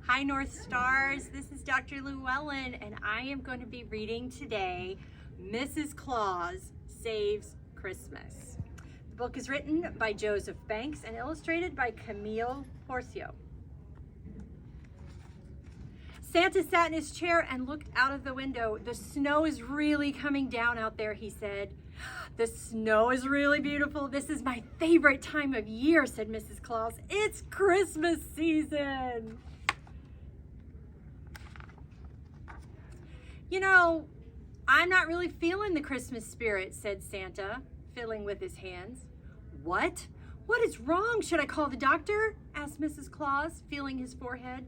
Hi North Stars, this is Dr. Llewellyn and I am going to be reading today Mrs. Claus Saves Christmas. The book is written by Joseph Banks and illustrated by Camille Porzio. Santa sat in his chair and looked out of the window. The snow is really coming down out there, he said. The snow is really beautiful. This is my favorite time of year, said Mrs. Claus. It's Christmas season. You know, I'm not really feeling the Christmas spirit, said Santa, fiddling with his hands. What? What is wrong? Should I call the doctor? Asked Mrs. Claus, feeling his forehead.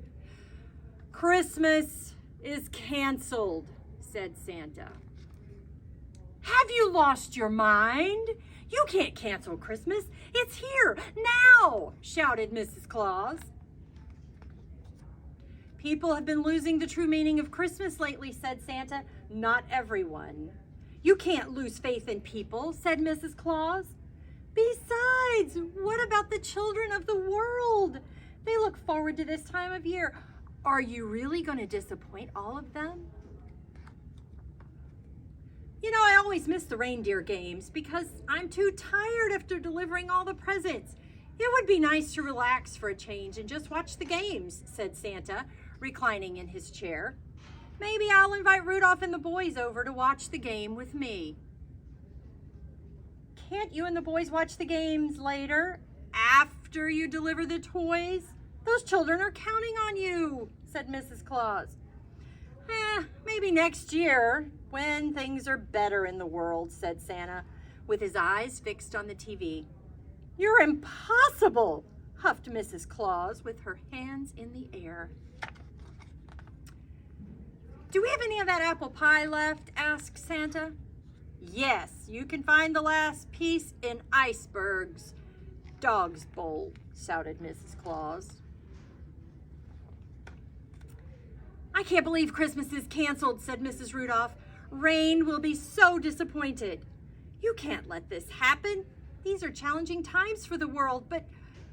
Christmas is canceled, said Santa. Have you lost your mind? You can't cancel Christmas. It's here now, shouted Mrs. Claus. People have been losing the true meaning of Christmas lately, said Santa. Not everyone. You can't lose faith in people, said Mrs. Claus. Besides, what about the children of the world? They look forward to this time of year. Are you really going to disappoint all of them? You know, I always miss the reindeer games because I'm too tired after delivering all the presents. It would be nice to relax for a change and just watch the games, said Santa, reclining in his chair. Maybe I'll invite Rudolph and the boys over to watch the game with me. Can't you and the boys watch the games later, after you deliver the toys? Those children are counting on you, said Mrs. Claus. Maybe next year, when things are better in the world, said Santa, with his eyes fixed on the TV. You're impossible, huffed Mrs. Claus with her hands in the air. Do we have any of that apple pie left? Asked Santa. Yes, you can find the last piece in Iceberg's dog's bowl, shouted Mrs. Claus. I can't believe Christmas is canceled, said Mrs. Rudolph. Rain will be so disappointed. You can't let this happen. These are challenging times for the world, but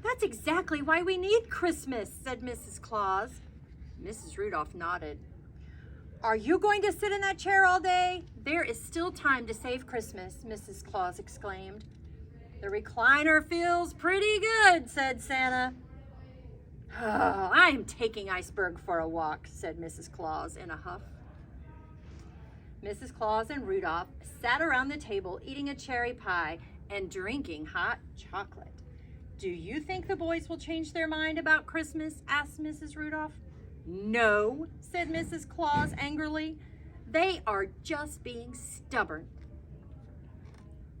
that's exactly why we need Christmas, said Mrs. Claus. Mrs. Rudolph nodded. Are you going to sit in that chair all day? There is still time to save Christmas, Mrs. Claus exclaimed. The recliner feels pretty good, said Santa. Oh, I'm taking Iceberg for a walk, said Mrs. Claus in a huff. Mrs. Claus and Rudolph sat around the table eating a cherry pie and drinking hot chocolate. Do you think the boys will change their mind about Christmas? Asked Mrs. Rudolph. No, said Mrs. Claus angrily. They are just being stubborn.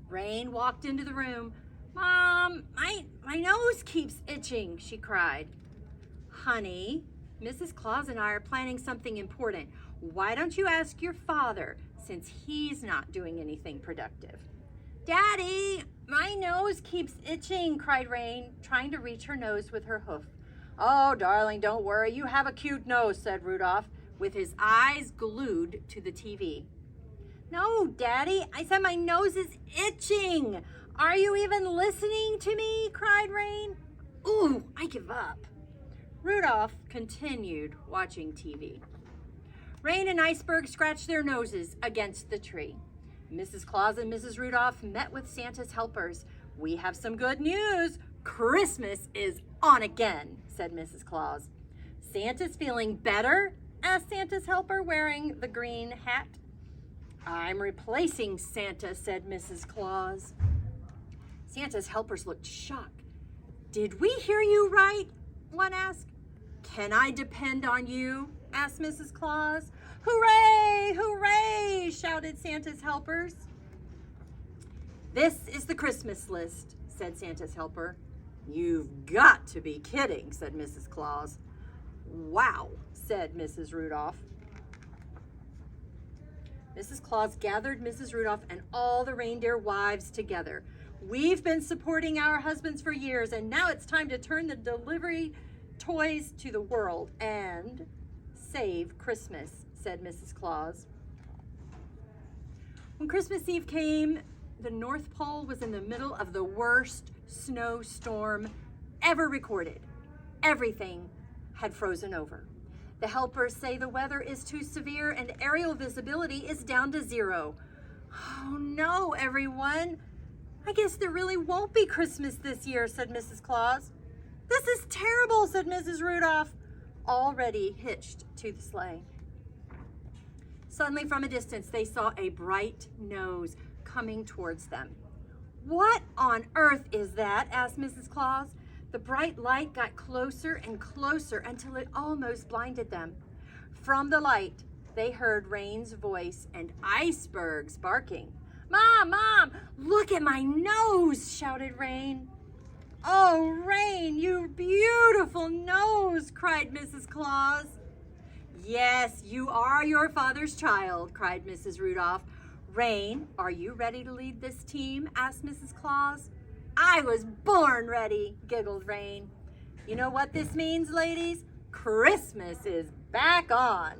Rain walked into the room. Mom, my nose keeps itching, she cried. Honey, Mrs. Claus and I are planning something important. Why don't you ask your father, since he's not doing anything productive? Daddy, my nose keeps itching, cried Rain, trying to reach her nose with her hoof. Oh, darling, don't worry. You have a cute nose, said Rudolph, with his eyes glued to the TV. No, Daddy, I said my nose is itching. Are you even listening to me? Cried Rain. Ooh, I give up. Rudolph continued watching TV. Rain and Iceberg scratched their noses against the tree. Mrs. Claus and Mrs. Rudolph met with Santa's helpers. We have some good news. Christmas is on again, said Mrs. Claus. Santa's feeling better? Asked Santa's helper, wearing the green hat. I'm replacing Santa, said Mrs. Claus. Santa's helpers looked shocked. Did we hear you right? One asked. Can I depend on you? Asked Mrs. Claus. Hooray! Hooray! Shouted Santa's helpers. This is the Christmas list, said Santa's helper. You've got to be kidding, said Mrs. Claus. Wow, said Mrs. Rudolph. Mrs. Claus gathered Mrs. Rudolph and all the reindeer wives together. We've been supporting our husbands for years, and now it's time to turn the delivery toys to the world and save Christmas, said Mrs. Claus. When Christmas Eve came, the North Pole was in the middle of the worst snowstorm ever recorded. Everything had frozen over. The helpers say the weather is too severe and aerial visibility is down to 0. Oh no, everyone. I guess there really won't be Christmas this year, said Mrs. Claus. This is terrible, said Mrs. Rudolph, already hitched to the sleigh. Suddenly from a distance, they saw a bright nose coming towards them. What on earth is that? Asked Mrs. Claus. The bright light got closer and closer until it almost blinded them. From the light, they heard Rain's voice and icebergs barking. Mom, Mom, look at my nose, shouted Rain. Oh, Rain, you beautiful nose, cried Mrs. Claus. Yes, you are your father's child, cried Mrs. Rudolph. Rain, are you ready to lead this team? Asked Mrs. Claus. I was born ready, giggled Rain. You know what this means, ladies? Christmas is back on,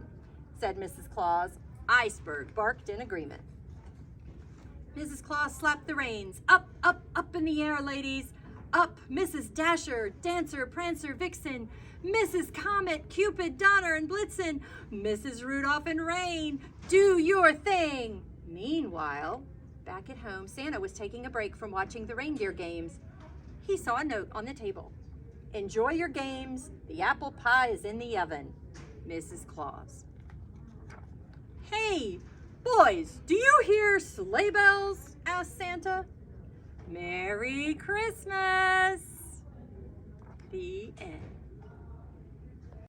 said Mrs. Claus. Iceberg barked in agreement. Mrs. Claus slapped the reins. Up, up, up in the air, ladies. Up, Mrs. Dasher, Dancer, Prancer, Vixen, Mrs. Comet, Cupid, Donner, and Blitzen, Mrs. Rudolph and Rain, do your thing. Meanwhile, back at home, Santa was taking a break from watching the reindeer games. He saw a note on the table. Enjoy your games. The apple pie is in the oven. Mrs. Claus. Hey, boys, do you hear sleigh bells? Asked Santa. Merry Christmas. The end.